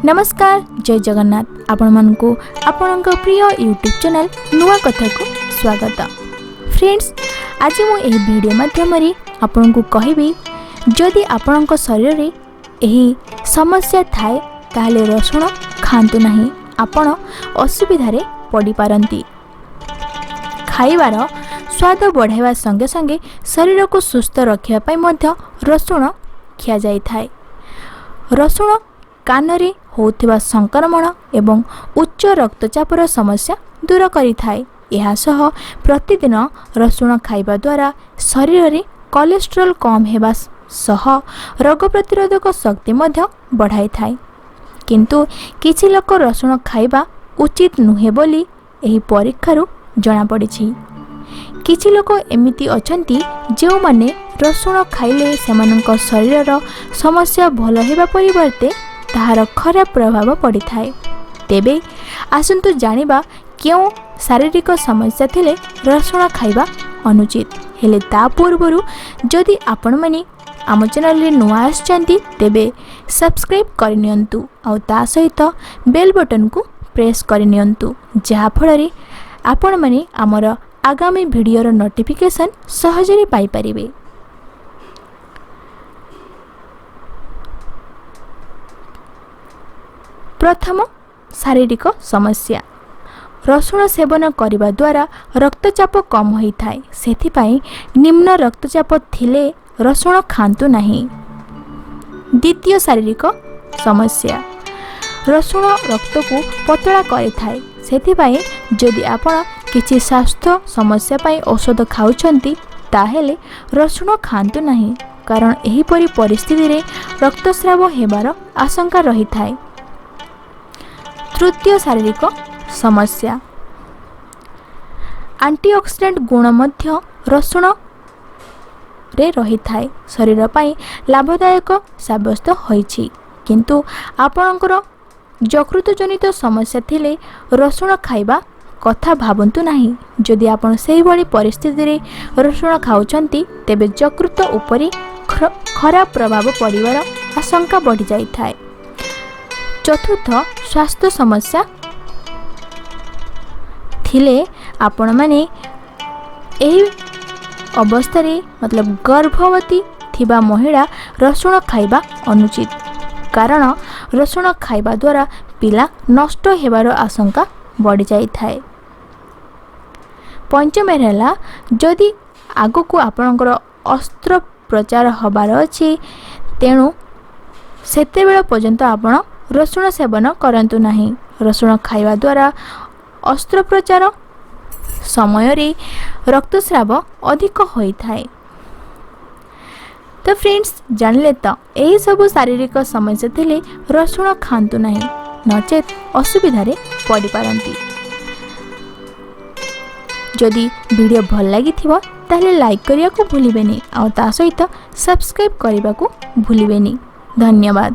नमस्कार जय जगन्नाथ आपण मानकु आपणक प्रिय यूट्यूब चैनल नुआ कथा को स्वागत। फ्रेंड्स आज मु एही वीडियो माध्यम रे आपण को कहबी जदि आपणक शरीर रे एही समस्या थाए ताले रसुण खांतु नाही, आपण असुविधा रे पड़ी पारंती। खाइबार स्वाद बढ़ावा संगे संगे शरीर को सुस्थ रखिया पई मध्य रसुण खिया जाई थाए। रसुण कानरे होथिबा संक्रमण एवं उच्च रक्तचापर समस्या दूर करिथाए। यह सह प्रतिदिन रसुण खाइबा द्वारा शरीर रे कोलेस्ट्रॉल कम हेबा सह रोग प्रतिरोधक शक्ति मध्य बढ़ाई थाए। किंतु किछि लोक रसुण खाइबा उचित नुहे बोली एही परीक्षारु जणा पड़िछि। किछि लोक एमिति अछंती जो माने रसुण खाइले सेमानक शरीरर समस्या भल हेबा परिवर्ते ताहार खराब प्रभाव पड़ी थाए। तेबे आसंतु जानिबा क्यों शारीरिक समस्या थिले रसुण खाइबा अनुचित। हेले ता पूर्वरु जदि आपण माने आम चैनल रे नुआ आछंती तेबे सब्सक्राइब करनियंतु और ता सहित बेल बटन को प्रेस करनियंतु, जहा फଳରେ आपण माने हमर आगामी वीडियोर नोटिफिकेशन सहजरे पाई परिबे। प्रथम शारीरिक समस्या, रसुण सेवन करिबा द्वारा रक्तचाप कम होई थाए, सेथिपाई निम्न रक्तचाप थिले रसुण खांतु नाही। द्वितीय शारीरिक समस्या, रसुण रक्त को पतला करे थाए, सेथिपाई जदि आपण किछि स्वास्थ्य समस्या पाई औषध खाउछंती ताहेले रसुण खांतु नाही, कारण एही परि परिस्थिति रे रक्तस्राव हेबार आशंका रही थाए। तृतीय शारीरिक समस्या, एंटीऑक्सीडेंट गुण मध्य रसुण रे रही थाए, शरीर पाई लाभदायक साब्यस्त होईछि। किंतु आपणकर यकृत जनित समस्या थिले रसुण खाइबा कथा भाबंतु नाही। जदि आपण सेही भली परिस्थिति रे रसुण खाउछंती तेबे यकृत उपरि खराब प्रभाव पड़िबार आशंका बढ़ी जाई थाए। चतुर्थ स्वास्थ्य समस्या थिले आपण माने एही अवस्था रे मतलब गर्भवती थिबा महिला रसुण खाइबा अनुचित, कारण रसुण खाइबा द्वारा पिला नष्ट हेबार आशंका बढ़ी जाई थाए। पंचम हेला जदि आगो को आपणकर अस्त्रोपचार हबार अछि तेणु सेतेबेला पर्यंत आपण रसुण सेवन करंतु नाही। रसुण खाइबा द्वारा अस्त्रोपचार समय रे रक्तस्राव अधिक होई थाए। तो फ्रेंड्स जानले तो यही सब शारीरिक समस्या थिले रसुण खांतु नाही, नचेत असुविधा रे पड़ी पारंती। जदि वीडियो भल लगी थिबो ताहले लाइक करिया को भूलिबेनी और ता सहित सब्सक्राइब करिबा को भूलिबेनी। धन्यवाद।